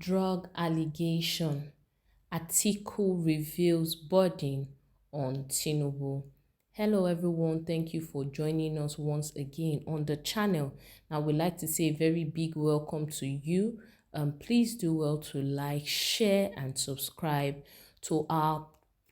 Drug allegation. Atiku reveals burden on Tinubu. Hello everyone, thank you for joining us once again on the channel. Now we'd like to say a very big welcome to you. Please do well to like, share and subscribe to our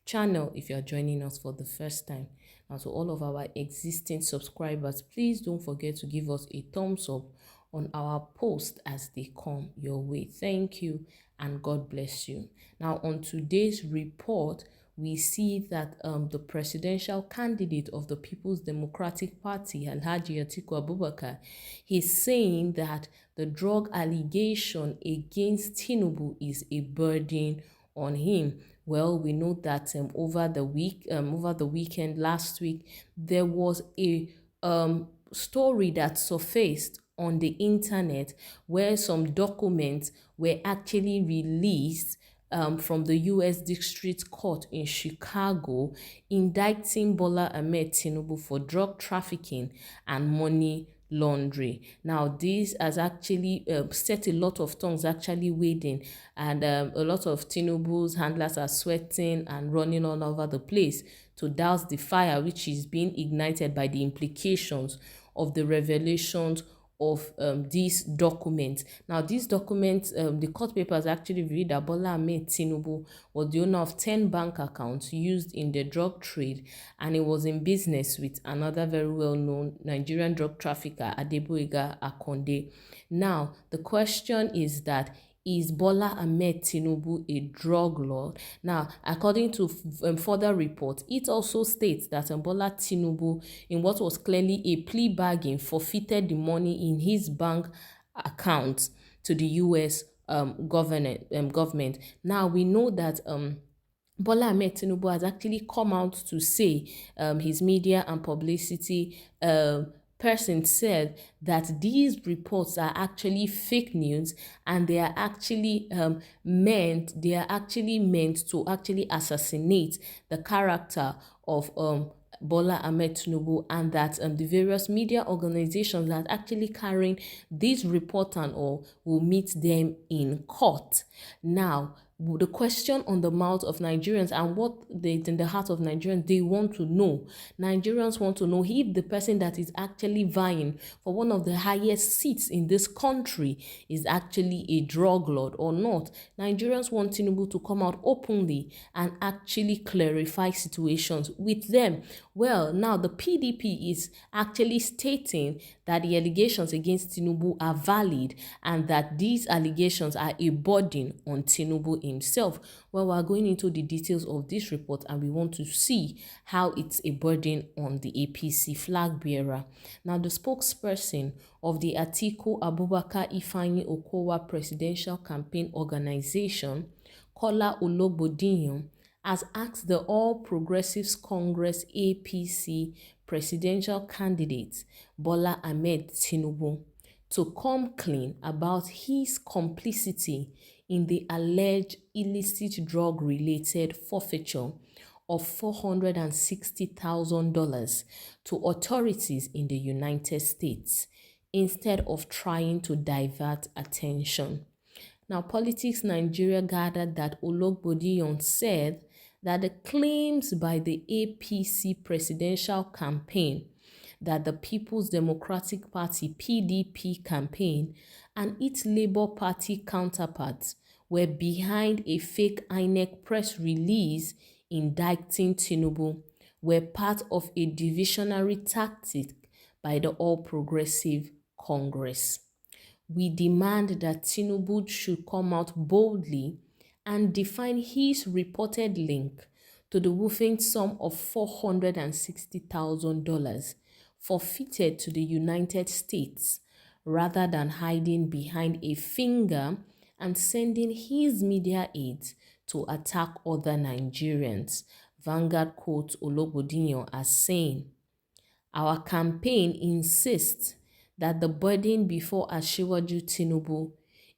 channel if you are joining us for the first time. Now to all of our existing subscribers, please don't forget to give us a thumbs up on our posts as they come your way. Thank you and God bless you. Now on today's report, we see that the presidential candidate of the People's Democratic Party, Alhaji Atiku Abubakar, he's saying that the drug allegation against Tinubu is a burden on him. Well, we know that over the weekend last week, there was a story that surfaced on the internet where some documents were actually released from the U.S. District Court in Chicago, indicting Bola Ahmed Tinubu for drug trafficking and money laundering. Now, this has actually set a lot of tongues actually waiting, and a lot of Tinubu's handlers are sweating and running all over the place to douse the fire, which is being ignited by the implications of the revelations of these documents. Now, these documents, the court papers actually revealed that Bola Ahmed Tinubu was the owner of 10 bank accounts used in the drug trade, and he was in business with another very well-known Nigerian drug trafficker, Adeboyega Akonde. Now, the question is that, is Bola Ahmed Tinubu a drug lord? Now, according to further reports, it also states that Bola Tinubu, in what was clearly a plea bargain, forfeited the money in his bank accounts to the U.S. government. Now, we know that Bola Ahmed Tinubu has actually come out to say, his media and publicity person said that these reports are actually fake news, and they are actually meant to actually assassinate the character of Bola Ahmed Tinubu, and that the various media organizations that are actually carrying this report and all will meet them in court. Now, the question on the mouth of Nigerians and what in the heart of Nigerians, they want to know. Nigerians want to know if the person that is actually vying for one of the highest seats in this country is actually a drug lord or not. Nigerians want Tinubu to come out openly and actually clarify situations with them. Well, now the PDP is actually stating that the allegations against Tinubu are valid and that these allegations are a burden on Tinubu himself. Well, we're going into the details of this report, and we want to see how it's a burden on the APC flag bearer. Now, the spokesperson of the Atiku Abubakar Ifeanyi Okowa Presidential Campaign Organization, Kola Ologbondiyan, has asked the All Progressives Congress APC presidential candidate Bola Ahmed Tinubu to come clean about his complicity in the alleged illicit drug-related forfeiture of $460,000 to authorities in the United States, instead of trying to divert attention. Now, Politics Nigeria gathered that Ologbondiyan said that the claims by the APC presidential campaign that the People's Democratic Party PDP campaign and its Labour Party counterparts were behind a fake INEC press release indicting Tinubu were part of a divisionary tactic by the All Progressive Congress. We demand that Tinubu should come out boldly and define his reported link to the whopping sum of $460,000 forfeited to the United States, rather than hiding behind a finger and sending his media aides to attack other Nigerians. Vanguard quotes Ologbondiyan as saying, "Our campaign insists that the burden before Asiwaju Tinubu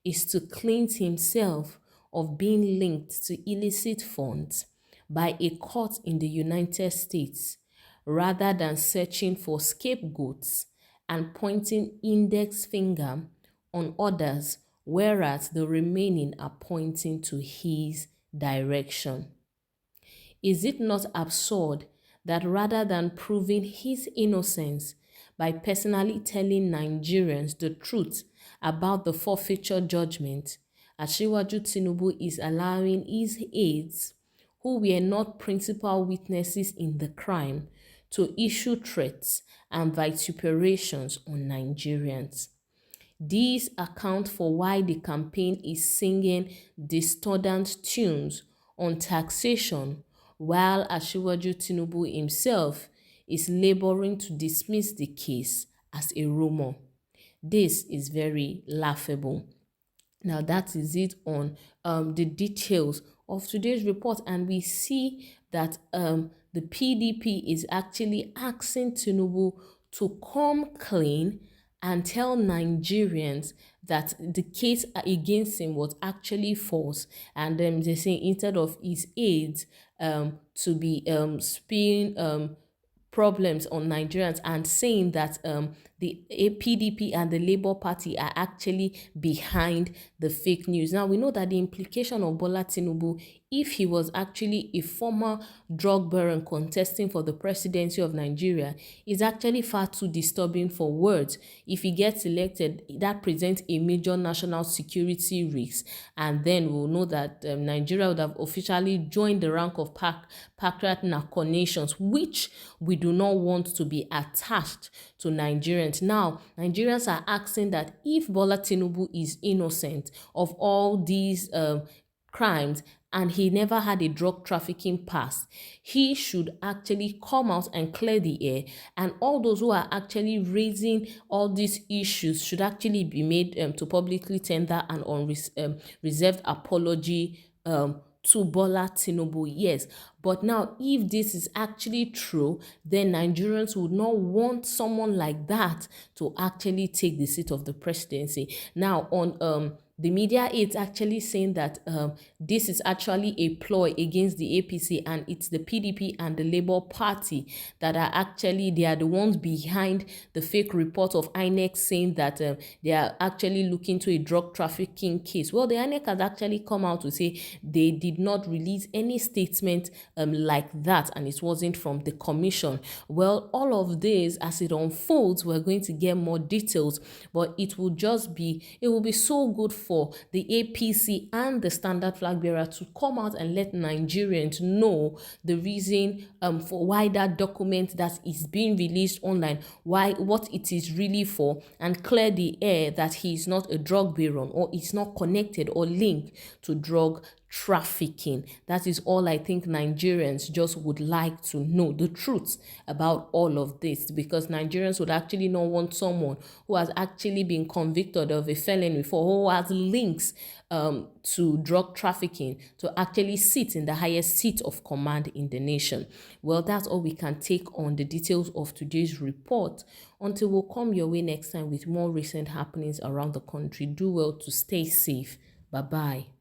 is to cleanse himself of being linked to illicit funds by a court in the United States, rather than searching for scapegoats and pointing index finger on others whereas the remaining are pointing to his direction. Is it not absurd that rather than proving his innocence by personally telling Nigerians the truth about the forfeiture judgment, Asiwaju Tinubu is allowing his aides, who were not principal witnesses in the crime, to issue threats and vituperations on Nigerians? These account for why the campaign is singing discordant tunes on taxation, while Asiwaju Tinubu himself is laboring to dismiss the case as a rumor. This is very laughable. Now that is it on the details of today's report, and we see that the PDP is actually asking Tinubu to come clean and tell Nigerians that the case against him was actually false, and they say instead of his aides to be spewing problems on Nigerians and saying that the PDP and the Labour Party are actually behind the fake news. Now, we know that the implication of Bola Tinubu, if he was actually a former drug baron contesting for the presidency of Nigeria, is actually far too disturbing for words. If he gets elected, that presents a major national security risk, and then we'll know that Nigeria would have officially joined the rank of patriot narco nations, which we do not want to be attached to Nigerians. Now, Nigerians are asking that if Bola Tinubu is innocent of all these crimes and he never had a drug trafficking past, he should actually come out and clear the air, and all those who are actually raising all these issues should actually be made to publicly tender an unreserved apology to Bola Tinubu. Yes, but now if this is actually true, then Nigerians would not want someone like that to actually take the seat of the presidency. Now on the media is actually saying that this is actually a ploy against the APC, and it's the PDP and the Labour Party that are actually, they are the ones behind the fake report of INEC saying that they are actually looking to a drug trafficking case. Well, the INEC has actually come out to say they did not release any statement like that, and it wasn't from the commission. Well, all of this, as it unfolds, we're going to get more details, but it will be so good for the APC and the standard flag bearer to come out and let Nigerians know the reason for why that document that is being released online, what it is really for, and clear the air that he is not a drug baron or is not connected or linked to drug trafficking. That is all I think Nigerians just would like to know, the truth about all of this, because Nigerians would actually not want someone who has actually been convicted of a felony before, who has links to drug trafficking, to actually sit in the highest seat of command in the nation. Well, that's all we can take on the details of today's report. Until we'll come your way next time with more recent happenings around the country, do well to stay safe. Bye-bye.